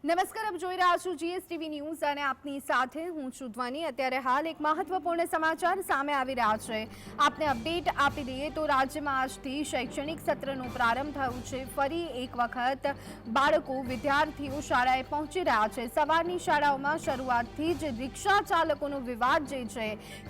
નમસ્કાર, આપ જોઈ રહ્યા છો જીએસટીવી ન્યૂઝ અને આપની સાથે હું છું ધ્વની। અત્યારે હાલ એક મહત્વપૂર્ણ સમાચાર સામે આવી રહ્યા છે। આપને અપડેટ આપી દઈએ તો રાજ્યમાં આજથી શૈક્ષણિક સત્રનો પ્રારંભ થયો છે। ફરી એક વખત બાળકો વિદ્યાર્થીઓ શાળાએ પહોંચી રહ્યા છે। સવારની શાળાઓમાં શરૂઆતથી જ રિક્ષા ચાલકોનો વિવાદ જે છે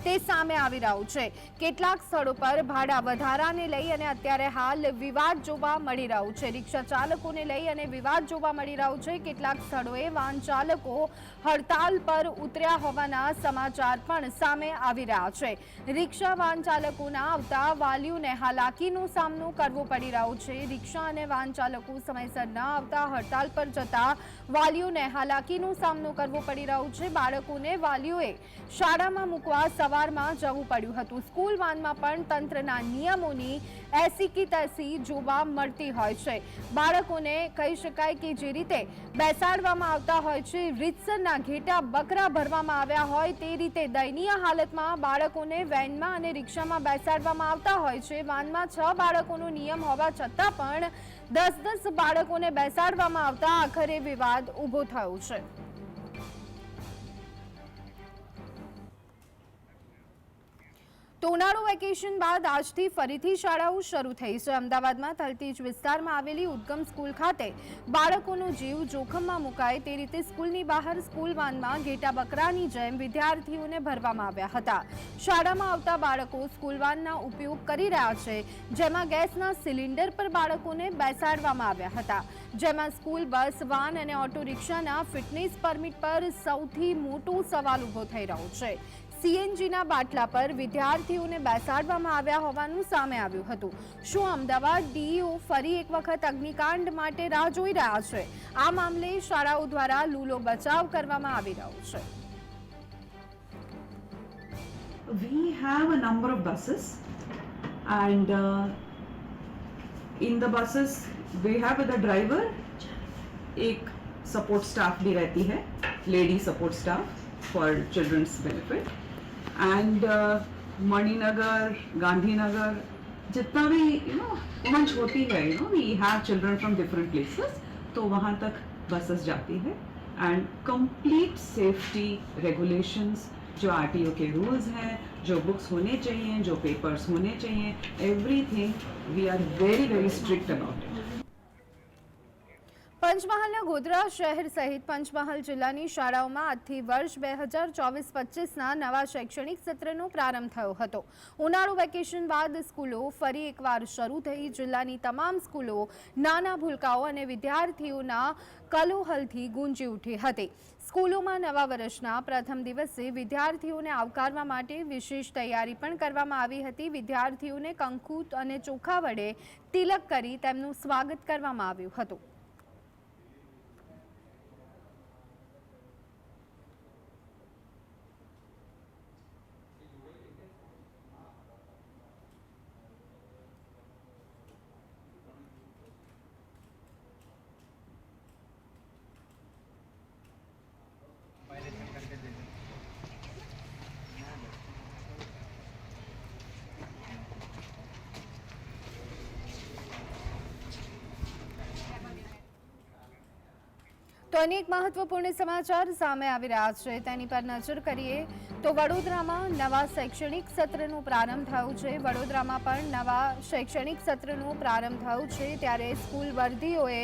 તે સામે આવી રહ્યો છે। કેટલાક સ્થળો પર ભાડા વધારાને લઈ અને અત્યારે હાલ વિવાદ જોવા મળી રહ્યો છે। રિક્ષા ચાલકોને લઈ અને વિવાદ જોવા મળી રહ્યો છે। કેટલાક સ્થળોએ વાહન ચાલકો હડતાલ પર ઉતર્યા હોવાના સમાચાર પણ સામે આવી રહ્યા છે। રિક્ષા વાહન ચાલકોના આવતા વાલીઓને હાલાકીનો સામનો કરવો પડી રહ્યો છે। રિક્ષા અને વાહન ચાલકો સમયસર ન આવતા હડતાલ પર જતા વાલીઓને હાલાકીનો સામનો કરવો પડી રહ્યો છે। બાળકોને વાલીઓએ શાળામાં મૂકવા સવારમાં જવું પડ્યું હતું। સ્કૂલ વાનમાં પણ તંત્રના નિયમોની એસી કી તૈસી જોવા મળતી હોય છે। બાળકોને કહી શકાય કે જે રીતે બેસાડવામાં આવતા હોય છે, રીતસરના ઘેટા બકરા ભરવામાં આવ્યા હોય તે રીતે દયનીય હાલતમાં બાળકોને વેનમાં અને રિક્ષામાં બેસાડવામાં આવતા હોય છે। વાનમાં 6 બાળકોનો નિયમ હોવા છતાં પણ 10-10 બાળકોને બેસાડવામાં આવતા આખરે વિવાદ ઊભો થયો છે। તો ઉનાળુ વેકેશન બાદ આજથી ફરીથી શાળાઓ શરૂ થઈ છે। અમદાવાદમાં તલતીજ વિસ્તારમાં આવેલી ઉદ્ગમ સ્કૂલ ખાતે બાળકોનો જીવ જોખમમાં મુકાય તે રીતે સ્કૂલની બહાર સ્કૂલ વાનમાં ઘેટા બકરાની જેમ વિદ્યાર્થીઓને ભરવામાં આવ્યા હતા। શાળામાં આવતા બાળકો સ્કૂલ વાનના ઉપયોગ કરી રહ્યા છે, જેમાં ગેસના સિલિન્ડર પર બાળકોને બેસાડવામાં આવ્યા હતા। જેમાં સ્કૂલ બસ, વાન અને ઓટો રિક્ષાના ફિટનેસ પરમિટ પર સૌથી મોટો સવાલ ઊભો થઈ રહ્યો છે। સીએનજીના બાટલા પર વિદ્યાર્થીઓને બેસાડવામાં આવ્યા હોવાનું સામે આવ્યું હતું। શું અમદાવાદ ડીઈઓ ફરી એક વખત અગ્નિકાંડ માટે રાહ જોઈ રહ્યા છે? આ મામલે શાળાઓ દ્વારા લૂલો બચાવ કરવામાં આવી રહ્યો છે। We have a number of buses and in the buses we have the driver, एक support staff भी रहती है, lady support staff for children's benefit and Maninagar, Gandhinagar जितना भी पहुंच होती है, we have children from different places, तो वहाँ तक buses जाती है and complete safety regulations जो आरटीओ के रूल्स हैं, जो बुक्स होने चाहिए, जो पेपर्स होने चाहिए, everything we are very strict about it। પંચમહાલના ગોધરા શહેર સહિત પંચમહાલ જિલ્લાની શાળાઓમાં આજથી વર્ષ 2024-25ના નવા શૈક્ષણિક સત્રનો પ્રારંભ થયો હતો। ઉનાળુ વેકેશન બાદ સ્કૂલો ફરી એકવાર શરૂ થઈ। જિલ્લાની તમામ સ્કૂલો નાના ભૂલકાઓ અને વિદ્યાર્થીઓના કલોહલથી ગુંજી ઉઠી હતી। સ્કૂલોમાં નવા વર્ષના પ્રથમ દિવસે વિદ્યાર્થીઓને આવકારવા માટે વિશેષ તૈયારી પણ કરવામાં આવી હતી। વિદ્યાર્થીઓને કંકુ અને ચોખા વડે તિલક કરી તેમનું સ્વાગત કરવામાં આવ્યું હતું। તો અનેક મહત્વપૂર્ણ સમાચાર સામે આવી રહ્યા છે, તેની પર નજર કરીએ તો વડોદરામાં નવા શૈક્ષણિક સત્રનો પ્રારંભ થયો છે। વડોદરામાં પણ નવા શૈક્ષણિક સત્રનો પ્રારંભ થયો છે, ત્યારે સ્કૂલ વર્દીઓએ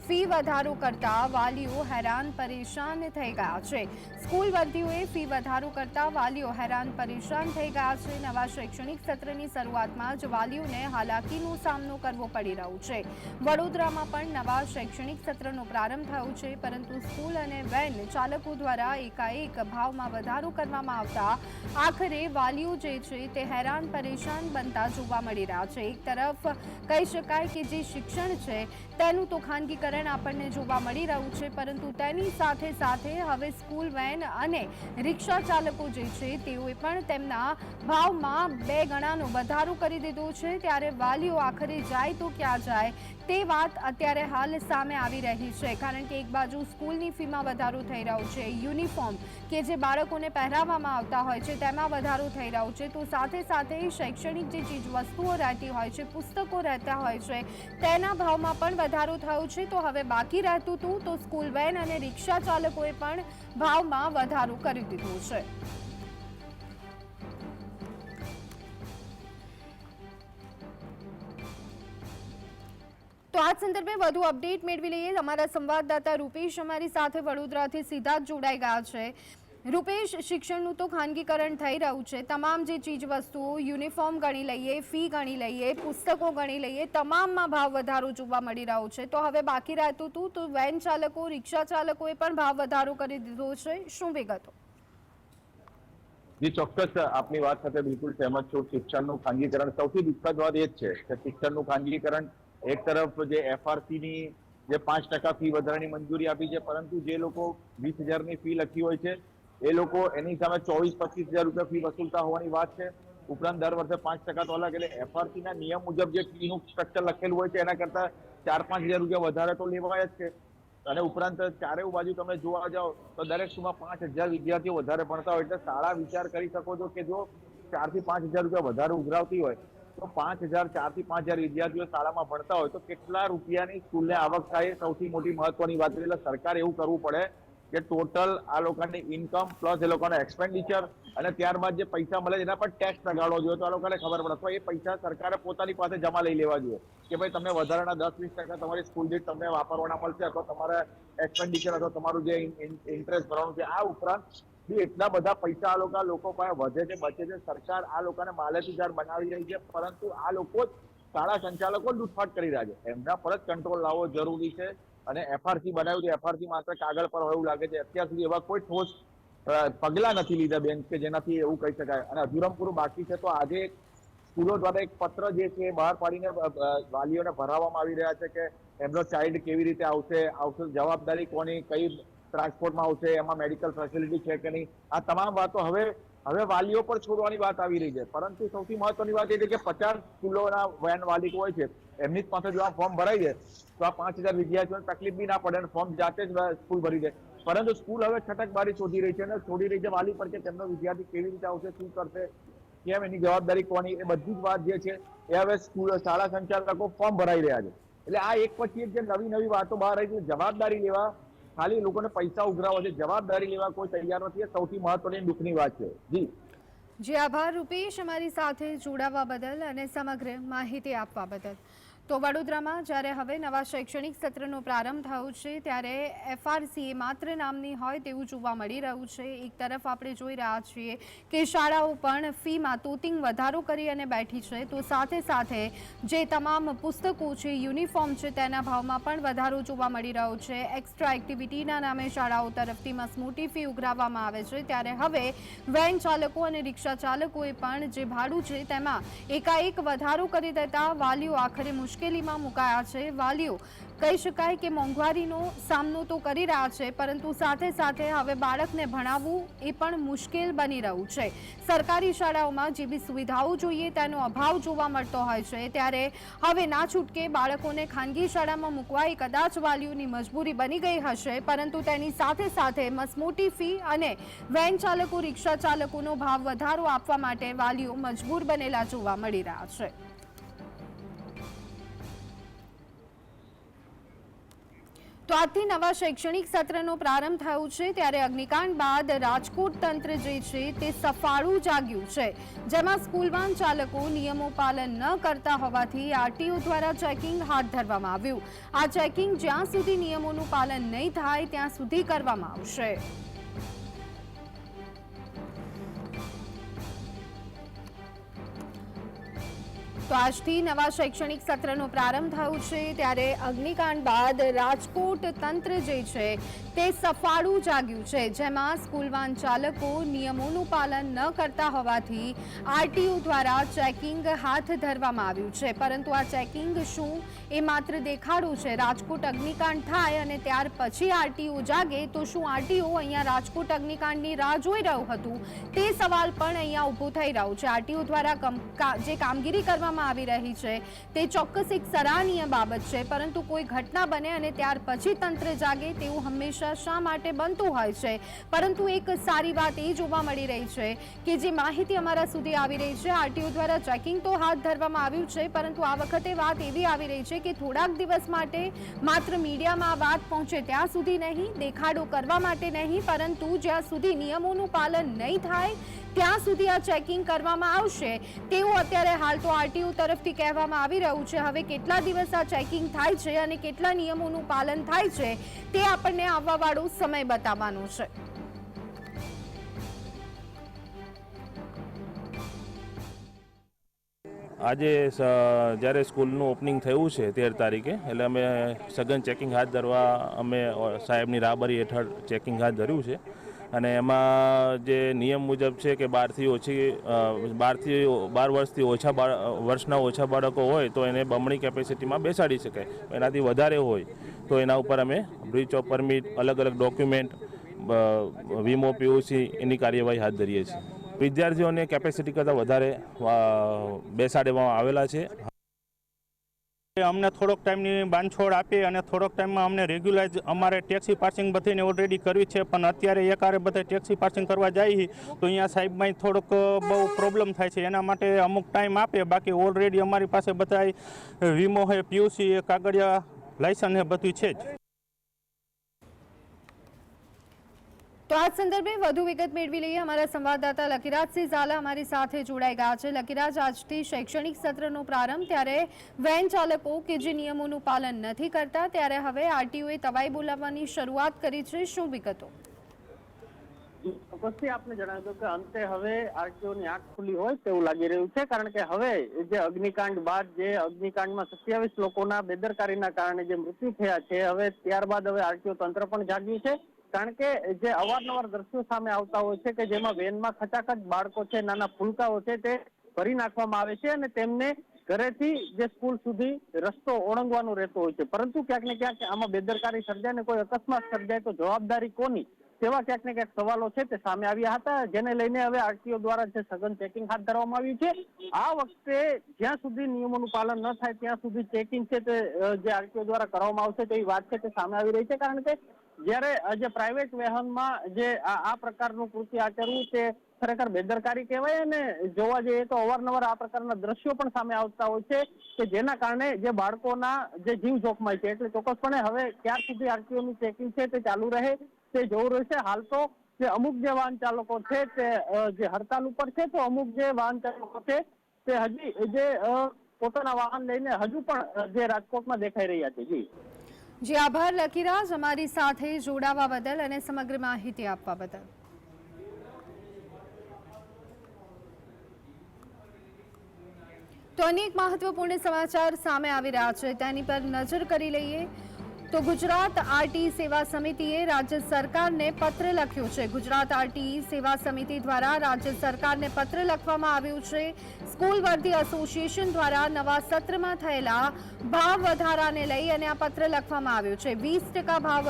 ફી વધારો કરતા વાલીઓ હેરાન પરેશાન થઈ ગયા છે। સ્કૂલ વર્દીઓએ ફી વધારો કરતા વાલીઓ હેરાન પરેશાન થઈ ગયા છે। નવા શૈક્ષણિક સત્રની શરૂઆતમાં જ વાલીઓને હાલાકીનો સામનો કરવો પડી રહ્યો છે। વડોદરામાં પણ નવા શૈક્ષણિક સત્રનો પ્રારંભ થયો છે, પરંતુ સ્કૂલ અને વેન ચાલકો દ્વારા એકાએક ભાવમાં વધારો કરવામાં આવતા આખરે વાલીઓ જે છે તે હેરાન પરેશાન બનતા જોવા મળી રહ્યા છે। એક તરફ કહી શકાય કે જે શિક્ષણ છે તેનું તો ખાનગીકરણ આપણને જોવા મળી રહ્યું છે, પરંતુ તેની સાથે સાથે હવે સ્કૂલ વેન અને રિક્ષા ચાલકો જે છે તેઓએ પણ તેમના ભાવમાં 2 ગણાનો વધારો કરી દીધો છે। ત્યારે વાલીઓ આખરે જાય તો ક્યાં જાય તે વાત અત્યારે હાલ સામે આવી રહી છે। કારણ કે એક બાજુ સ્કૂલની ફીમાં વધારો થઈ રહ્યો છે, યુનિફોર્મ કે જે બાળકોને પહેરાવવામાં આપવામાં આવતા હોય છે તેમાં વધારો થઈ રહ્યો છે, તો સાથે સાથે શૈક્ષણિક જે ચીજ વસ્તુઓ રહેતી હોય છે, પુસ્તકો રહેતા હોય છે, તેના ભાવમાં પણ વધારો થયો છે. તો હવે બાકી રહેતું હતું તો સ્કૂલ વેન અને રિક્ષા ચાલકોએ પણ ભાવમાં વધારો કરી દીધો છે. તો આ સંદર્ભે વધુ અપડેટ મેળવી લઈએ. અમારા સંવાદદાતા રૂપેશ અમારી સાથે વડોદરાથી સીધા જ જોડાઈ ગયા છે. રૂપેશ, શિક્ષણનું તો ખાનગીકરણ થઈ રહ્યું છે. તમામ જે ચીજ વસ્તુઓ, યુનિફોર્મ ગણી લઈએ, ફી ગણી લઈએ, પુસ્તકો ગણી લઈએ, તમામમાં ભાવ વધારો જોવા મળી રહ્યો છે. તો હવે બાકી રહેતું હતું તો વેન ચાલકો, રિક્ષા ચાલકોએ પણ ભાવ વધારો કરી દીધો છે. શું વિગતો? જી ચોક્કસ, આપની વાત સાથે બિલકુલ સહેમત છું. શિક્ષણનું ખાનગીકરણ, સૌથી દુઃખદ વાત એ જ છે કે શિક્ષણનું ખાનગીકરણ એક તરફ જે એફઆરસી ની જે 5% ફી વધારાની મંજૂરી આપી છે, પરંતુ જે લોકો 20,000 ની ફી લખી હોય છે એ લોકો એની સામે 24-25,000 રૂપિયા ફી વસૂલતા હોવાની વાત છે. ઉપરાંત દર વર્ષે 5% તો અલગ, એટલે એફઆરસી ના નિયમ મુજબ જે ફીનું સ્ટ્રક્ચર લખેલું હોય છે એના કરતા 4-5,000 રૂપિયા વધારે તો લેવાય જ છે. અને ઉપરાંત ચારે બાજુ તમે જોવા જાઓ તો દરેક સ્કૂલમાં 5,000 વિદ્યાર્થીઓ વધારે ભણતા હોય, એટલે શાળા વિચાર કરી શકો છો કે જો 4,000 થી 5,000 રૂપિયા વધારે ઉઘરાવતી હોય તો 4,000 થી 5,000 વિદ્યાર્થીઓ શાળામાં ભણતા હોય તો કેટલા રૂપિયાની સ્કૂલને આવક થાય, સૌથી મોટી મહત્વની વાત. એટલે સરકાર એવું કરવું પડે કે ટોટલ આ લોકોની ઇન્કમ પ્લસ એ લોકોના એક્સપેન્ડિચર અને ત્યારબાદ જે પૈસા મળે એના પર ટેક્સ લગાડવો જોઈએ, તો આ લોકોને ખબર પડે. તો એ પૈસા સરકારે પોતાની પાસે જમા લઈ લેવા જોઈએ કે ભાઈ તમને વધારાના 10-20% તમારી સ્કૂલ દીઠ તમને વાપરવાના મળશે, અથવા તમારા એક્સપેન્ડિચર અથવા તમારું જે ઇન્ટરેસ્ટ ભરવાનું છે. આ ઉપરાંત એટલા બધા પૈસા આ લોકો પાસે વધે છે, બચે છે. સરકાર આ લોકોને માલેતીદાર બનાવી રહી છે, પરંતુ આ લોકો શાળા સંચાલકો લૂંટફાટ કરી રહ્યા છે. એમના પર જ કંટ્રોલ લાવવો જરૂરી છે. અને એફઆરસી બનાવ્યું તો એફઆરસી માત્ર કાગળ પર હોય એવું લાગે છે. અત્યાર સુધી એવા કોઈ ઠોસ પગલા નથી લીધા બેન કે જેનાથી એવું કહી શકાય. અને અધૂરમ પૂરું બાકી છે. તો આજે સ્કૂલો દ્વારા એક પત્ર જે છે બહાર પાડીને વાલીઓને ભરાવવામાં આવી રહ્યા છે કે એમનો ચાઇલ્ડ કેવી રીતે આવશે, જવાબદારી કોની, કઈ ટ્રાન્સપોર્ટમાં આવશે, એમાં મેડિકલ ફેસિલિટી છે કે નહીં, આ તમામ વાતો હવે વાલીઓ પર છોડવાની વાત આવી રહી છે. પરંતુ સૌથી મહત્વની વાત એ છે કે 50 સ્કૂલોના વેન માલિકો હોય છે, એમની પાસે જો આ ફોર્મ ભરાઈ જાય તો આ 5,000 વિદ્યાર્થીઓને તકલીફ બી ના પડે અને ફોર્મ જાતે જ સ્કૂલ ભરી દે. પરંતુ સ્કૂલ હવે છટકબારી શોધી રહી છે અને છોડી રહી છે વાલી પર કે તેમનો વિદ્યાર્થી કેવી રીતે આવશે, શું કરશે, કેમ, એની જવાબદારી કોની, એ બધી જ વાત જે છે એ હવે શાળા સંચાલકો ફોર્મ ભરાઈ રહ્યા છે. એટલે આ એક પછી એક જે નવી વાતો બહાર આવી છે, જવાબદારી લેવા ખાલી લોકોને પૈસા ઉઘરાવો છે, જવાબદારી લેવા કોઈ તૈયાર નથી. એ સૌથી મહત્વની દુઃખની વાત છે. જી આભાર રૂપેશ, અમારી સાથે જોડાવા બદલ અને સમગ્ર માહિતી આપવા બદલ. તો વડોદરામાં જ્યારે હવે નવા શૈક્ષણિક સત્રનો પ્રારંભ થયો છે ત્યારે એફઆરસી માત્ર નામની હોય તેવું જોવા મળી રહ્યું છે. એક તરફ આપણે જોઈ રહ્યા છીએ કે શાળાઓ પણ ફીમાં તોતિંગ વધારો કરી અને બેઠી છે, તો સાથે સાથે જે તમામ પુસ્તકો છે, યુનિફોર્મ છે, તેના ભાવમાં પણ વધારો જોવા મળી રહ્યો છે. એક્સ્ટ્રા એક્ટિવિટીના નામે શાળાઓ તરફથી મસમોટી ફી ઉઘરાવવામાં આવે છે, ત્યારે હવે વેન ચાલકો અને રિક્ષા ચાલકોએ પણ જે ભાડું છે તેમાં એકાએક વધારો કરી દેતા વાલીઓ આખરે મુશ્કેલીમાં મુકાયા છે. વાલીઓ કહી શકાય કે મોંઘવારીનો સામનો તો કરી રહ્યા છે, પરંતુ સાથે સાથે હવે બાળકને ભણાવવું એ પણ મુશ્કેલ બની રહ્યું છે. સરકારી શાળાઓમાં જે બી સુવિધાઓ જોઈએ તેનો અભાવ જોવા મળતો હોય છે, ત્યારે હવે ના છૂટકે બાળકોને ખાનગી શાળામાં મૂકવા એ કદાચ વાલીઓની મજબૂરી બની ગઈ હશે, પરંતુ તેની સાથે સાથે મસમોટી ફી અને વેન ચાલકો, રિક્ષા ચાલકોનો ભાવ વધારો આપવા માટે વાલીઓ મજબૂર બનેલા જોવા મળી રહ્યા છે. તો આજથી નવા શૈક્ષણિક સત્રનો પ્રારંભ થયો છે, ત્યારે અગ્નિકાંડ બાદ રાજકોટ તંત્ર જે છે તે સફાળું જાગ્યું છે, જેમાં સ્કૂલ વાન ચાલકો નિયમો પાલન ન કરતા હોવાથી આરટીઓ દ્વારા ચેકિંગ હાથ ધરવામાં આવ્યું. આ ચેકિંગ જ્યાં સુધી નિયમોનું પાલન નહીં થાય ત્યાં સુધી કરવામાં આવશે. તો આજથી નવા શૈક્ષણિક સત્રનો પ્રારંભ થયો છે, ત્યારે અગ્નિકાંડ બાદ રાજકોટ તંત્ર જે છે તે સફાળું જાગ્યું છે, જેમાં સ્કૂલ વાન ચાલકો નિયમોનું પાલન ન કરતા હોવાથી આરટીઓ દ્વારા ચેકિંગ હાથ ધરવામાં આવ્યું છે. પરંતુ આ ચેકિંગ શું એ માત્ર દેખાડો છે. રાજકોટ અગ્નિકાંડ થાય અને ત્યાર પછી આરટીઓ જાગે તો શું આરટીઓ અહીંયા રાજકોટ અગ્નિકાંડની રાહ જોઈ રહ્યું હતું, તે સવાલ પણ અહીંયા ઊભો થઈ રહ્યો છે. આરટીઓ દ્વારા જે કામગીરી કરવામાં કરવામાં આવી રહી છે તે ચોક્કસ એક સરાહનીય બાબત છે, પરંતુ કોઈ ઘટના બને અને ત્યાર પછી તંત્ર જાગે તેવું હંમેશા શા માટે બનતું હોય છે? પરંતુ એક સારી વાત એ જોવા મળી રહી છે કે જે માહિતી અમારા સુધી આવી રહી છે, આરટીઓ દ્વારા ચેકિંગ તો હાથ ધરવામાં આવ્યું છે, પરંતુ આ વખતે વાત એવી આવી રહી છે કે થોડાક દિવસ માટે માત્ર મીડિયામાં આ વાત પહોંચે ત્યાં સુધી નહીં, દેખાડો કરવા માટે નહીં, પરંતુ જ્યાં સુધી નિયમોનું પાલન નહીં થાય ત્યાં સુધી આ ચેકિંગ કરવામાં આવશે તેવું અત્યારે હાલ તો આરટીઓ તરફથી કહેવામાં આવી રહ્યું છે. હવે કેટલા દિવસ આ ચેકિંગ થાય છે અને કેટલા નિયમોનું પાલન થાય છે તે આપણને આવવાવાળો સમય બતાવવાનો છે. આજે જ્યારે સ્કૂલનું ઓપનિંગ થયું છે 13 તારીખે, એટલે અમે સઘન ચેકિંગ હાથ ધરવા અમે સાહેબની રાહબરી હેઠળ ચેકિંગ હાથ ધર્યું છે. અને એમાં જે નિયમ મુજબ છે કે 12 વર્ષથી વર્ષના ઓછા બાળકો હોય તો એને બમણી કેપેસિટીમાં બેસાડી શકાય. એનાથી વધારે હોય તો એના ઉપર અમે બ્રીચ ઓફ પરમિટ, અલગ અલગ ડોક્યુમેન્ટ, વીમો, પીયુસી એની કાર્યવાહી હાથ ધરીએ છીએ. વિદ્યાર્થીઓને કેપેસિટી કરતાં વધારે બેસાડવામાં આવેલા છે. અમને થોડોક ટાઈમની બાંધછોડ આપી અને થોડોક ટાઈમમાં અમને રેગ્યુલાઇઝ અમારે ટેક્સી પાર્સિંગ બધીને ઓલરેડી કરવી છે, પણ અત્યારે એકારે બધા ટેક્સી પાર્સિંગ કરવા જાય તો અહીંયા સાહેબમાં થોડોક બહુ પ્રોબ્લેમ થાય છે. એના માટે અમુક ટાઈમ આપે, બાકી ઓલરેડી અમારી પાસે બધા વીમો છે, પીયુસી, કાગળિયા, લાયસન્સ એ બધું છે જ. તો આ સંદર્ભે વધુ વિગત મેળવી લઈએ. અમારા સંવાદદાતા લકીરાજસિંહ ઝાલા અમારી સાથે જોડાઈ ગયા છે. લકીરાજ, આજથી શૈક્ષણિક સત્રનો પ્રારંભ, ત્યારે વેન ચાલકો કે જે નિયમોનું પાલન નથી કરતા ત્યારે હવે આરટીઓએ તવાઈ બોલાવવાની શરૂઆત કરી છે. શું વિગતો? ચોક્કસથી આપને જણાવી દઉં કે અંતે હવે આરટીઓની આંખ ખુલી હોય તેવું લાગી રહ્યું છે, કારણ કે હવે જે અગ્નિકાંડ બાદ જે અગ્નિકાંડમાં 27 લોકોના બેદરકારીના કારણે જે મૃત્યુ થયા છે, હવે ત્યારબાદ હવે આરટીઓ તંત્ર પણ જાગ્યું છે. કારણ કે જે અવારનવાર દ્રશ્યો સામે આવતા હોય છે કે જેમાં વેનમાં ખચાખચ બાળકો છે, નાના ફૂલકાઓ છે, તે ભરી નાખવામાં આવે છે અને તેમને ઘરેથી જે સ્કૂલ સુધી રસ્તો ઓળંગવાનો રહેતો હોય છે. પરંતુ ક્યાંક ને ક્યાંક આમાં બેદરકારી સર્જાય ને કોઈ અકસ્માત સર્જાય તો જવાબદારી કોની, તેવા ક્યાંક ને ક્યાંક સવાલો છે તે સામે આવ્યા હતા, જેને લઈને હવે આરટીઓ દ્વારા જે સઘન ચેકિંગ હાથ ધરવામાં આવ્યું છે. આ વખતે જ્યાં સુધી નિયમોનું પાલન ન થાય ત્યાં સુધી ચેકિંગ છે તે જે આરટીઓ દ્વારા કરવામાં આવશે તેવી વાત છે તે સામે આવી રહી છે. કારણ કે જ્યારે જે પ્રાઇવેટ વાહનમાં જે આ પ્રકારનું કૃત્ય આચરવું તે ખરેખર બેદરકારી કહેવાય, અને જોવા જઈએ તો અવારનવાર આ પ્રકારના દ્રશ્યો પણ સામે આવતા હોય છે કે જેના કારણે જે બાળકોના જે જીવ જોખમાય છે. એટલે ચોક્કસપણે હવે ક્યાર સુધી આરટીઓનું ચેકિંગ છે તે ચાલુ રહે તે જોવું રહેશે. હાલ તો જે અમુક જે વાહન ચાલકો છે તે જે હડતાલ ઉપર છે, તો અમુક જે વાહન ચાલકો છે તે હજી જે પોતાના વાહન લઈને હજુ પણ જે રાજકોટમાં દેખાઈ રહ્યા છે. જી આભાર લકીરાજ, અમારી સાથે જોડાવા બદલ અને સમગ્ર માહિતી આપવા બદલ. તો અનેક મહત્વપૂર્ણ સમાચાર સામે આવી રહ્યા છે, તેની પર નજર કરી લઈએ. તો ગુજરાત આરટી સેવા સમિતિએ રાજ્ય સરકારને પત્ર લખ્યો છે. ગુજરાત આરટી સેવા સમિતિ દ્વારા રાજ્ય સરકારને પત્ર લખવામાં આવ્યું છે. સ્કૂલ વર્ધી એસોસિએશન દ્વારા નવા સત્રમાં થયેલા ભાવ વધારાને લઈ અને આ પત્ર લખવામાં આવ્યો છે. 20% ભાવ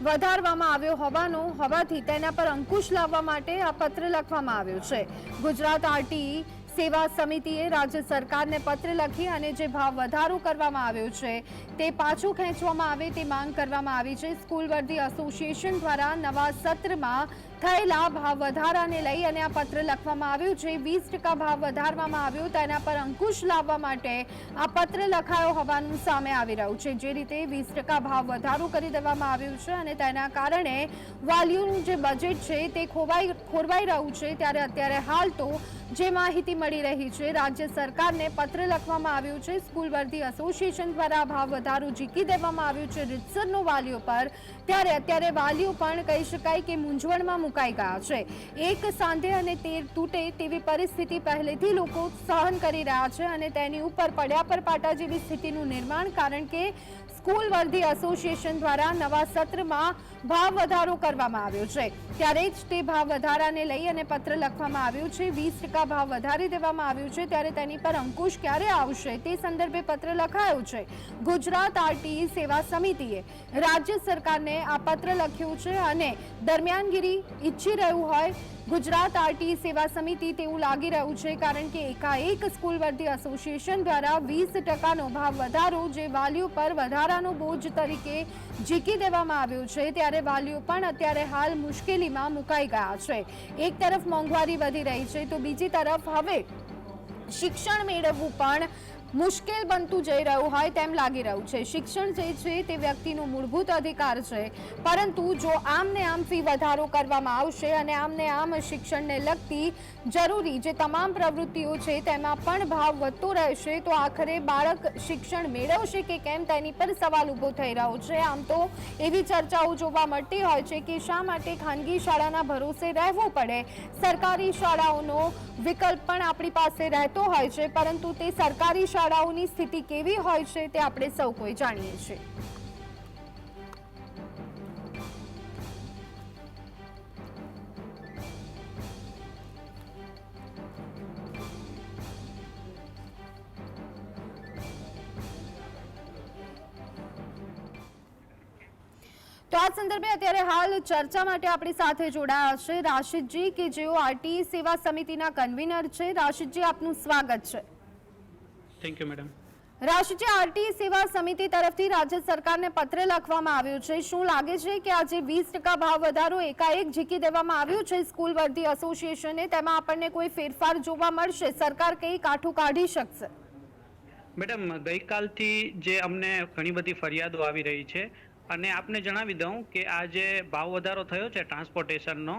વધારવામાં આવ્યો હોવાથી તેના પર અંકુશ લાવવા માટે આ પત્ર લખવામાં આવ્યો છે. ગુજરાત આરટી સેવા સમિતિએ રાજ્ય સરકારને પત્ર લખી અને જે ભાવ વધારો કરવામાં આવ્યો છે તે પાછો ખેંચવામાં આવે તે માંગ કરવામાં આવી છે. સ્કૂલ વર્ધી એસોસિએશન દ્વારા નવા સત્રમાં થયેલા ભાવ વધારાને લઈ અને આ પત્ર લખવામાં આવ્યું છે. 20% ભાવ વધારવામાં આવ્યો તેના પર અંકુશ લાવવા માટે આ પત્ર લખાયો હોવાનું સામે આવી રહ્યું છે. જે રીતે 20% ભાવ વધારો કરી દેવામાં આવ્યું છે અને તેના કારણે વાલીઓનું જે બજેટ છે તે ખોરવાઈ રહ્યું છે, ત્યારે અત્યારે હાલ તો જે માહિતી મળી રહી છે, રાજ્ય સરકારને પત્ર લખવામાં આવ્યું છે. સ્કૂલ વર્ધી એસોસિએશન દ્વારા ભાવ વધારો ઝીકી દેવામાં આવ્યું છે રીતસરનો વાલીઓ પર, ત્યારે અત્યારે વાલીઓ પણ કહી શકાય કે મૂંઝવણમાં મુકાઈ ગયા છે. એક સાંધે અને તેર તૂટે તેવી પરિસ્થિતિ પહેલેથી લોકો સહન કરી રહ્યા છે અને તેની ઉપર પડ્યા પર પાટા જેવી સ્થિતિનું નિર્માણ, કારણ કે સ્કૂલ વર્ધી એસોસિએશન દ્વારા નવા સત્રમાં ભાવ વધારો કરવામાં આવ્યો છે. ત્યારે જ તે ભાવ વધારાને લઈ અને પત્ર લખવામાં આવ્યું છે. 20% ભાવ વધારી દેવામાં આવ્યું છે, ત્યારે તેની પર અંકુશ ક્યારે આવશે તે સંદર્ભે પત્ર લખાયો છે. ગુજરાત આરટી સેવા સમિતિએ રાજ્ય સરકારને આ પત્ર લખ્યું છે અને દરમિયાનગીરી ઈચ્છી રહ્યું હોય ગુજરાત આરટી સેવા સમિતિ તેવું લાગી રહ્યું છે, કારણ કે એકાએક સ્કૂલ વર્ધી એસોસિએશન દ્વારા 20% ભાવ વધારો જે વાલીઓ પર વધારાનો બોજ તરીકે ઝીકી દેવામાં આવ્યો છે, ત્યારે વાલીઓ પણ અત્યારે હાલ મુશ્કેલીમાં મુકાઈ ગયા છે. એક તરફ મોંઘવારી વધી રહી છે તો બીજી તરફ હવે શિક્ષણ મેળવવું પણ મુશ્કેલ બનતું જઈ રહ્યું હોય તેમ લાગી રહ્યું છે. શિક્ષણ જે છે તે વ્યક્તિનો મૂળભૂત અધિકાર છે, પરંતુ જો આમને આમ ફી વધારો કરવામાં આવશે અને આમને આમ શિક્ષણને લગતી જરૂરી જે તમામ પ્રવૃત્તિઓ છે તેમાં પણ ભાવ વધતો રહેશે તો આખરે બાળક શિક્ષણ મેળવશે કે કેમ તેની પર સવાલ ઊભો થઈ રહ્યો છે. આમ તો એવી ચર્ચાઓ જોવા મળતી હોય છે કે શા માટે ખાનગી શાળાના ભરોસે રહેવું પડે. સરકારી શાળાઓનો વિકલ્પ પણ આપણી પાસે રહેતો હોય છે, પરંતુ તે સરકારી શાળાઓની સ્થિતિ કેવી હોય છે તે આપણે સૌ કોઈ જાણીએ છીએ. તો આ સંદર્ભે અત્યારે હાલ ચર્ચા માટે આપણી સાથે જોડાયા છે રાશિદજી, કે જેઓ આરટી સેવા સમિતિના કન્વીનર છે. રાશિદજી, આપનું સ્વાગત છે. Thank you madam. Rashidji, RT સેવા સમિતિ તરફથી રાજ્ય સરકારને પત્ર લખવામાં આવ્યો છે. શું લાગે છે કે આજે 20% ભાવ વધારો એકાએક ઝીકી દેવામાં આવ્યો છે સ્કૂલ વર્ધી એસોસિએશને, તેમાં આપણને કોઈ ફેરફાર જોવા મળશે? સરકાર કઈ કાઠું કાઢી શકશે? મેડમ, ગઈકાલથી જે અમને ઘણી બધી ફરિયાદો આવી રહી છે અને આપને જણાવી દઉં કે આ જે ભાવ વધારો થયો છે ટ્રાન્સપોર્ટેશનનો,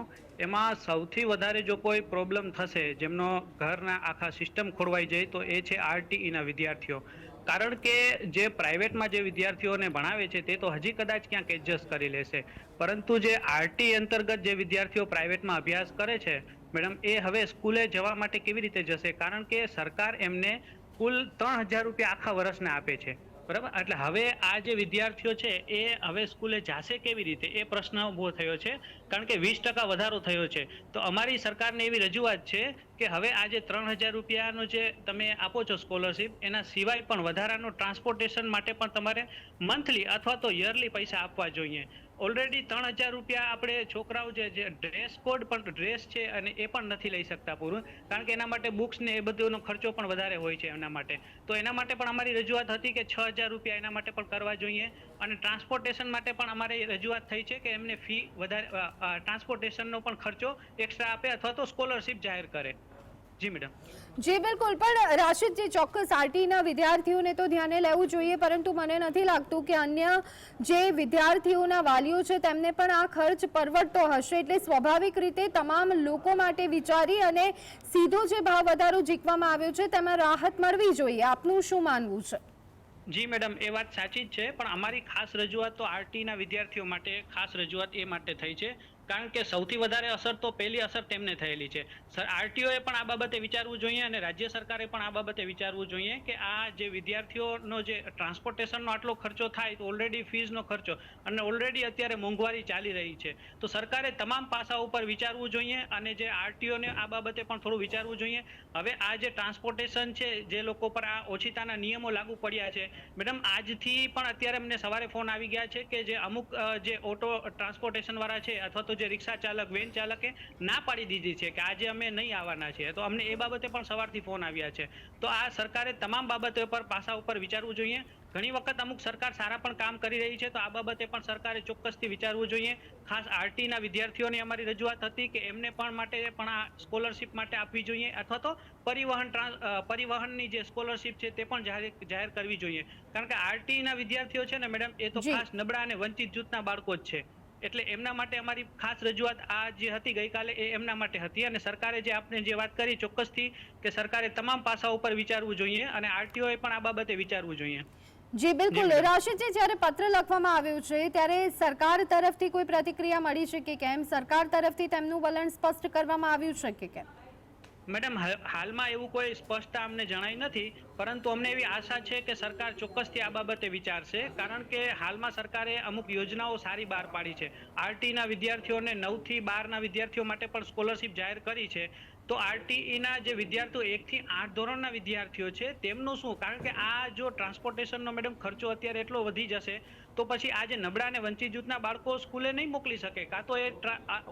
એમાં સૌથી વધારે જો કોઈ પ્રોબ્લેમ થશે, જેમનો ઘરના આખા સિસ્ટમ ખોરવાઈ જાય, તો એ છે આરટીઈના વિદ્યાર્થીઓ. કારણ કે જે પ્રાઇવેટમાં જે વિદ્યાર્થીઓને ભણાવે છે તે તો હજી કદાચ ક્યાંક એડજસ્ટ કરી લેશે, પરંતુ જે આરટી અંતર્ગત જે વિદ્યાર્થીઓ પ્રાઇવેટમાં અભ્યાસ કરે છે મેડમ, એ હવે સ્કૂલે જવા માટે કેવી રીતે જશે? કારણ કે સરકાર એમને કુલ 3000 રૂપિયા આખા વર્ષના આપે છે, બરાબર? એટલે હવે આ જે વિદ્યાર્થીઓ છે એ હવે સ્કૂલે જશે કેવી રીતે, એ પ્રશ્ન ઊભો થયો છે. કારણ કે 20% વધારો થયો છે. તો અમારી સરકારને એવી રજૂઆત છે કે હવે આ જે 3000 રૂપિયાનો જે તમે આપો છો સ્કોલરશીપ, એના સિવાય પણ વધારાનો ટ્રાન્સપોર્ટેશન માટે પણ તમારે મંથલી અથવા તો યરલી પૈસા આપવા જોઈએ. ઓલરેડી 3000 રૂપિયા આપણે છોકરાઓ જે ડ્રેસ કોડ પણ ડ્રેસ છે અને એ પણ નથી લઈ શકતા પૂરું, કારણ કે એના માટે બુક્સ ને એ બધોનો ખર્ચો પણ વધારે હોય છે એના માટે. તો એના માટે પણ અમારી રજૂઆત હતી કે 6000 રૂપિયા એના માટે પણ કરવા જોઈએ, અને ટ્રાન્સપોર્ટેશન માટે પણ અમારી રજૂઆત થઈ છે કે એમને ફી વધારે, ટ્રાન્સપોર્ટેશનનો પણ ખર્ચો એક્સ્ટ્રા આપે અથવા તો સ્કોલરશીપ જાહેર કરે. જી મેડમ. જી બિલકુલ, પણ રાશિદજી, ચોક્કસ આરટીના વિદ્યાર્થીઓને તો ધ્યાને લેવું જોઈએ, પરંતુ મને નથી લાગતું કે અન્ય જે વિદ્યાર્થીઓના વાલીઓ છે તેમને પણ આ ખર્ચ પરવડતો હશે. એટલે સ્વાભાવિક રીતે તમામ લોકો માટે વિચારી અને સીધો જે ભાવ વધારો ઝીકવામાં આવ્યો છે તેમાં રાહત મળવી જોઈએ. આપનું શું માનવું છે? જી મેડમ, એ વાત સાચી જ છે, પણ અમારી ખાસ રજૂઆત તો આરટીના વિદ્યાર્થીઓ માટે ખાસ રજૂઆત એ માટે થઈ છે કારણ કે સૌથી વધારે અસર તો પહેલી અસર તેમને થયેલી છે. આરટીઓએ પણ આ બાબતે વિચારવું જોઈએ અને રાજ્ય સરકારે પણ આ બાબતે વિચારવું જોઈએ કે આ જે વિદ્યાર્થીઓનો જે ટ્રાન્સપોર્ટેશનનો આટલો ખર્ચો થાય, તો ઓલરેડી ફીઝનો ખર્ચો અને ઓલરેડી અત્યારે મોંઘવારી ચાલી રહી છે, તો સરકારે તમામ પાસાઓ પર વિચારવું જોઈએ અને જે આરટીઓને આ બાબતે પણ થોડું વિચારવું જોઈએ. હવે આ જે ટ્રાન્સપોર્ટેશન છે, જે લોકો પર આ ઓછીતાના નિયમો લાગુ પડ્યા છે મેડમ, આજથી પણ અત્યારે અમને સવારે ફોન આવી ગયા છે કે જે અમુક જે ઓટો ટ્રાન્સપોર્ટેશન વાળા છે અથવા તો જે રિક્ષા ચાલક, વેન ચાલકે ના પાડી દીધી છે કે આજે અમે નહીં આવવાના છીએ. તો અમને એ બાબતે પણ સવારથી ફોન આવ્યા છે. તો આ સરકારે તમામ બાબતો પર પાસા ઉપર વિચારવું જોઈએ. ઘણી વખત અમુક સરકાર સારા પણ કામ કરી રહી છે, તો આ બાબતે પણ સરકારે ચોક્કસથી વિચારવું જોઈએ. ખાસ આરટીના વિદ્યાર્થીઓની અમારી રજૂઆત હતી કે એમને પણ માટે પણ આ સ્કોલરશીપ માટે આપવી જોઈએ, અથવા તો પરિવહનની જે સ્કોલરશીપ છે તે પણ જાહેર કરવી જોઈએ. કારણ કે આરટીના વિદ્યાર્થીઓ છે ને મેડમ, એ તો ખાસ નબળા અને વંચિત જૂથના બાળકો જ છે. એટલે એમના માટે અમારી ખાસ રજૂઆત આ જે હતી ગઈકાલે, એ એમના માટે હતી. અને સરકારે જે આપણે જે વાત કરી ચોક્કસથી કે સરકારે તમામ પાસાઓ પર વિચારવું જોઈએ અને આરટીઓએ પણ આ બાબતે વિચારવું જોઈએ. જી બિલકુલ. રાશિદજી, જ્યારે પત્ર લખવામાં આવ્યું છે ત્યારે સરકાર તરફથી કોઈ પ્રતિક્રિયા મળી છે કે કેમ? સરકાર તરફથી તેમનું વલણ સ્પષ્ટ કરવામાં આવ્યું છે કે કેમ? મેડમ, હાલમાં એવું કોઈ સ્પષ્ટતા અમને જણાઈ નથી, પરંતુ અમને એવી આશા છે કે સરકાર ચોક્કસથી આ બાબતે વિચારશે. કારણ કે હાલમાં સરકારે અમુક યોજનાઓ સારી બહાર પાડી છે. આરટીના વિદ્યાર્થીઓને 9 થી 12ના વિદ્યાર્થીઓ માટે પણ સ્કોલરશીપ જાહેર કરી છે. તો આરટીઈના જે વિદ્યાર્થીઓ 1 થી 8 ધોરણના વિદ્યાર્થીઓ છે તેમનું શું? કારણ કે આ જો ટ્રાન્સપોર્ટેશનનો મેડમ ખર્ચો અત્યારે એટલો વધી જશે તો પછી આ જે નબળા અને વંચિત જૂથના બાળકો સ્કૂલે નહીં મોકલી શકે. કાં તો એ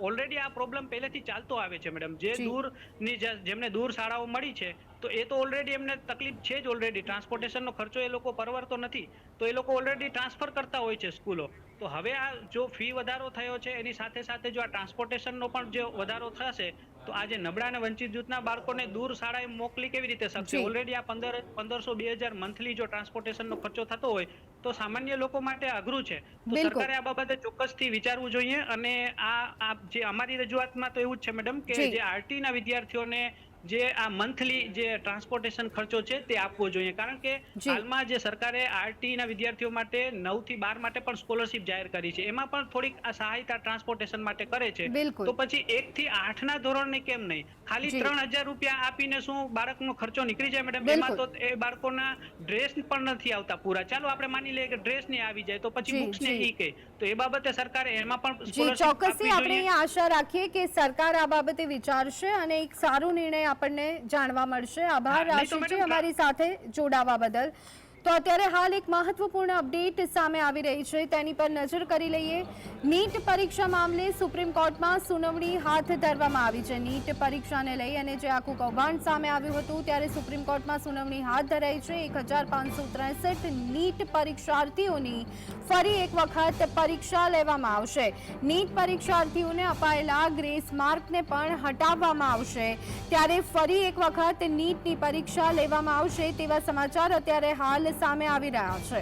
ઓલરેડી આ પ્રોબ્લેમ પહેલેથી ચાલતો આવે છે મેડમ. જે દૂરની જેમને દૂર શાળાઓ મળી છે તો એ તો ઓલરેડી એમને તકલીફ છે જ. ઓલરેડી ટ્રાન્સપોર્ટેશનનો ખર્ચો એ લોકો પરવડતો નથી તો એ લોકો ઓલરેડી ટ્રાન્સફર કરતા હોય છે સ્કૂલો. તો હવે આ જો ફી વધારો થયો છે એની સાથે સાથે જો આ ટ્રાન્સપોર્ટેશનનો પણ જો વધારો થશે તો આ જે નબળા અને વંચિત જૂથના બાળકોને દૂર શાળાએ મોકલી કેવી રીતે શકશે? ઓલરેડી આ 1500-2000 મંથલી જો ટ્રાન્સપોર્ટેશનનો ખર્ચો થતો હોય તો સામાન્ય લોકો માટે અઘરું છે. તો સરકારે આ બાબતે ચોક્કસથી વિચારવું જોઈએ. અને આ જે અમારી રજૂઆતમાં તો એવું જ છે મેડમ કે જે આરટીના વિદ્યાર્થીઓને જે આ મંથલી જે ટ્રાન્સપોર્ટેશન ખર્ચો છે તે આપવો જોઈએ. કારણ કે હાલમાં જે સરકારે આરટીના વિદ્યાર્થીઓ માટે 9 થી 12 માટે પણ સ્કોલરશિપ જાહેર કરી છે. એમાં પણ થોડીક આ સહાયતા ટ્રાન્સપોર્ટેશન માટે કરે છે. તો પછી 1 થી 8 ના ધોરણને કેમ નહીં? ખાલી 3000 રૂપિયા આપીને શું બાળકનો ખર્ચો નીકળી જાય મેડમ? એમાં તો એ બાળકોના ડ્રેસ પણ નથી આવતા પૂરા. ચાલો આપણે માની લઈએ કે ડ્રેસ ને આવી જાય તો પછી બુક્સ ને ઈ કે તો એ બાબતે સરકારે એમાં પણ ચોક્કસથી આપણે આશા રાખીએ કે સરકાર આ બાબતે વિચારશે અને એક સારો નિર્ણય આપણને જાણવા મળશે. આભાર રાશિજી અમારી સાથે જોડાવા બદલ. તો અત્યારે હાલ એક મહત્વપૂર્ણ અપડેટ સામે આવી રહી છે તેની પર નજર કરી લઈએ. નીટ પરીક્ષા મામલે સુપ્રીમ કોર્ટમાં સુનાવણી હાથ ધરવામાં આવી છે. નીટ પરીક્ષાને લઈ અને જે આખું કૌભાંડ સામે આવ્યું હતું ત્યારે સુપ્રીમ કોર્ટમાં સુનાવણી હાથ ધરાઈ છે. 1563 નીટ પરીક્ષાર્થીઓની ફરી એક વખત પરીક્ષા લેવામાં આવશે. નીટ પરીક્ષાર્થીઓને અપાયેલા ગ્રેસ માર્કને પણ હટાવવામાં આવશે. ત્યારે ફરી એક વખત નીટની પરીક્ષા લેવામાં આવશે તેવા સમાચાર અત્યારે હાલ સામે આવી રહ્યા છે.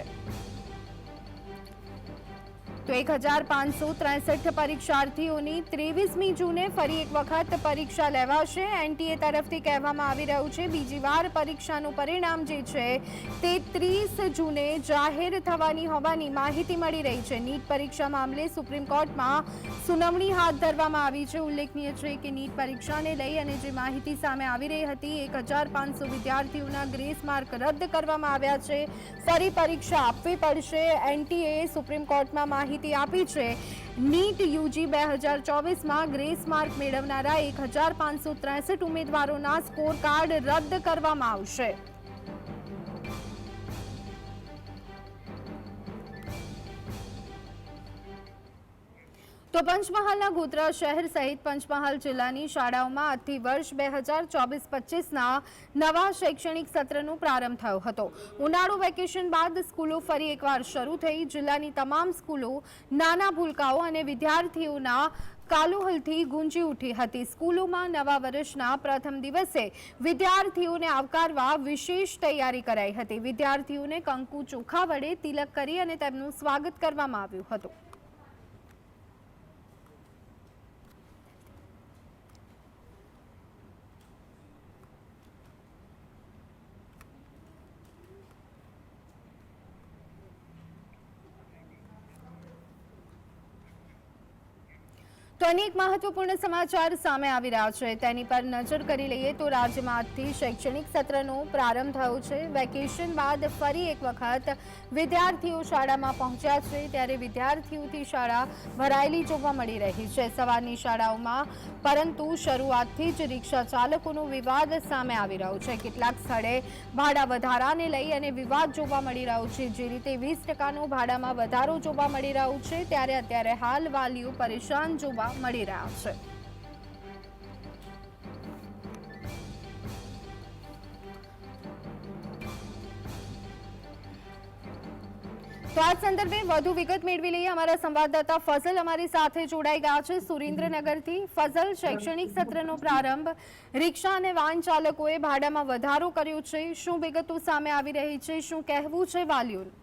તો 1563 પરીક્ષાર્થીઓની 23મી જૂને ફરી એક વખત પરીક્ષા લેવાશે. એનટીએ તરફથી કહેવામાં આવી રહ્યું છે બીજી વાર પરીક્ષાનું પરિણામ જે છે તે 30 જૂને જાહેર થવાની હોવાની માહિતી મળી રહી છે. નીટ પરીક્ષા મામલે સુપ્રીમ કોર્ટમાં સુનાવણી હાથ ધરવામાં આવી છે. ઉલ્લેખનીય છે કે નીટ પરીક્ષાને લઈ અને જે માહિતી સામે આવી રહી હતી 1500 વિદ્યાર્થીઓના ગ્રેસ માર્ક રદ કરવામાં આવ્યા છે. ફરી પરીક્ષા આપવી પડશે. એનટીએ સુપ્રીમ કોર્ટમાં માહિતી આપી છે. નીટ યુજી 2024માં ગ્રેસ માર્ક મેળવનારા 1563 ઉમેદવારોના સ્કોર કાર્ડ રદ કરવામાં આવશે. તો પંચમહાલના ગોધરા શહેર સહિત પંચમહાલ જિલ્લાની શાળાઓમાં આજથી વર્ષ 2024-25ના નવા શૈક્ષણિક સત્રનો પ્રારંભ થયો હતો. ઉનાળુ વેકેશન બાદ સ્કૂલો ફરી એકવાર શરૂ થઈ. જિલ્લાની તમામ સ્કૂલો નાના ભૂલકાઓ અને વિદ્યાર્થીઓના કાલુહલથી ગુંજી ઉઠી હતી. સ્કૂલોમાં નવા વર્ષના પ્રથમ દિવસે વિદ્યાર્થીઓને આવકારવા વિશેષ તૈયારી કરાઈ હતી. વિદ્યાર્થીઓને કંકુ ચોખા વડે તિલક કરી અને તેમનું સ્વાગત કરવામાં આવ્યું હતું. તો અનેક મહત્વપૂર્ણ સમાચાર સામે આવી રહ્યા છે તેની પર નજર કરી લઈએ. તો રાજ્યમાં આજથી શૈક્ષણિક સત્રનો પ્રારંભ થયો છે. વેકેશન બાદ ફરી એક વખત વિદ્યાર્થીઓ શાળામાં પહોંચ્યા છે ત્યારે વિદ્યાર્થીઓથી શાળા ભરાયેલી જોવા મળી રહી છે. સવારની શાળાઓમાં પરંતુ શરૂઆતથી જ રિક્ષા ચાલકોનો વિવાદ સામે આવી રહ્યો છે. કેટલાક સ્થળે ભાડા વધારાને લઈ અને વિવાદ જોવા મળી રહ્યો છે. જે રીતે 20% ભાડામાં વધારો જોવા મળી રહ્યો છે ત્યારે અત્યારે હાલ વાલીઓ પરેશાન જોવા મળી રહ્યા છે. તો આ સંદર્ભે વધુ વિગત મેળવી લઈએ. અમારા સંવાદદાતા ફઝલ અમારી સાથે જોડાઈ ગયા છે સુરેન્દ્રનગરથી. ફઝલ, શૈક્ષણિક સત્રનો પ્રારંભ, રિક્ષા અને વાહન ચાલકોએ ભાડામાં વધારો કર્યો છે. શું વિગતો સામે આવી રહી છે? શું કહેવું છે વાલીઓનું?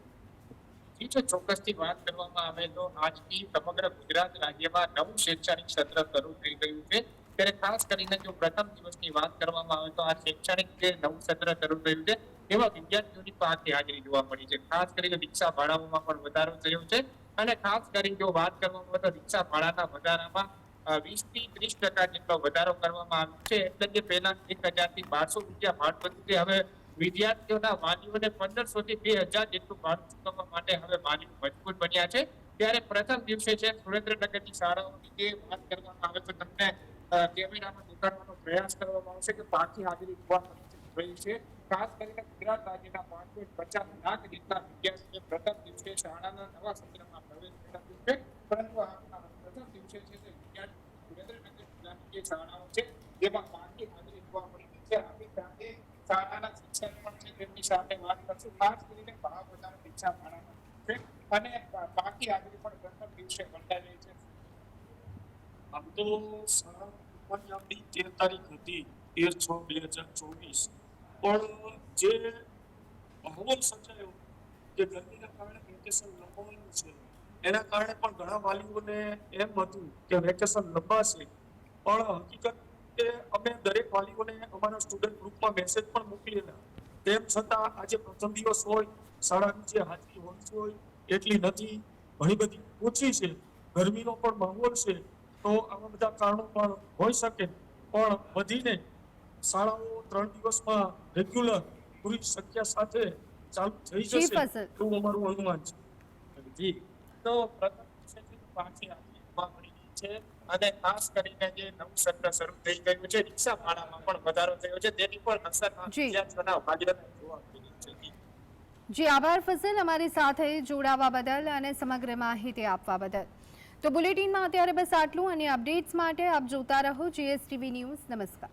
ચોક્કસથી વાત કરવામાં આવે તો આજથી સમગ્ર ગુજરાત રાજ્યમાં નવું શૈક્ષણિક સત્ર શરૂ થઈ ગયું છે. ત્યારે ખાસ કરીને જો પ્રથમ દિવસની વાત કરવામાં આવે તો આ શૈક્ષણિક જે નવું સત્ર શરૂ થયું છે એમાં વિદ્યાર્થીઓની પાછી હાજરી જોવા મળી છે. ખાસ કરીને રિક્ષા ભાડાઓમાં પણ વધારો થયો છે અને ખાસ કરીને જો વાત કરવામાં આવે તો રિક્ષા ભાડાના વધારામાં 20 થી 30% જેટલો વધારો કરવામાં આવ્યો છે. એટલે કે પહેલા 1000 થી 1200 રૂપિયા ભાડું હતું તે હવે વિદ્યાર્થીઓના વાલીઓને 1500 થી 2000 જેટલું ભાડું ચૂકવવા માટે હવે વાલીઓ મજબૂર બન્યા છે. ત્યારે પ્રથમ દિવસે છે સુરેન્દ્રનગરની શાળાઓની જે વાત કરવામાં આવે તો તમને કેમેરામાં દેખાડવાનો પ્રયાસ કરવામાં આવશે કે પાકી હાજરી જોવા મળી રહી છે. ખાસ કરીને ગુજરાત રાજ્યના 5.50 લાખ જેટલા વિદ્યાર્થીઓ પ્રથમ દિવસે શાળાના નવા સત્રમાં પ્રવેશ મેળવ્યો છે. પરંતુ આ પ્રથમ દિવસે છે તે વિદ્યાર્થીઓ સુરેન્દ્રનગર જિલ્લાની જે શાળાઓ છે જેમાં પાકી હાજરી જોવા મળી રહી છે. આપણી સાથે શાળાના શિક્ષક પણ છે, તેમની સાથે વાત કરશું. ખાસ કરીને ભાવ વધારો રિક્ષા ભાડામાં છે અને પાકી હાજરી પણ પ્રથમ દિવસે વર્તાઈ રહી છે. આમ તો શાળા આપણી 13 તારીખ હતી 13/6/2024, પણ જે માહોલ સર્જાયો જે ગરમીના કારણે વેકેશન લંબાવવાનું છે એના કારણે પણ ઘણા વાલીઓને એમ હતું કે વેકેશન લંબાશે, પણ હકીકતે અમે દરેક વાલીઓને અમારા સ્ટુડન્ટ ગ્રુપમાં મેસેજ પણ મોકલેલા. તેમ છતાં આજે પ્રથમ દિવસ હોય, શાળાની જે હાજરી હોવી હોય એટલી નથી, ઘણી બધી ઓછી છે, ગરમીનો પણ માહોલ છે, તો આવા બધા કારણો પણ હોઈ શકે. પણ વધીને શાળાઓ 3 દિવસમાં રેગ્યુલર પૂરી સંખ્યા સાથે ચાલુ થઈ જી જશે ફસલ, એવું અમારું અનુમાન છે. જી, તો પ્રથમ દિવસે પાછી હાજરી જોવા મળી રહી છે અને ખાસ કરીને જે નવું સત્ર શરૂ થઈ ગયું છે, રિક્ષા ભાડામાં પણ વધારો થયો છે, તેની પણ અસર જી. વિદ્યાર્થીઓના ભાગ્યમાં જોવા મળી રહી છે. જી આભાર ફસલ, અમારી સાથે જોડાવા બદલ અને સમગ્ર માહિતી આપવા બદલ. તો બુલેટિનમાં અત્યારે બસ આટલું, અને અપડેટ્સ માટે આપ જોતા રહો GSTV ન્યૂઝ. નમસ્કાર.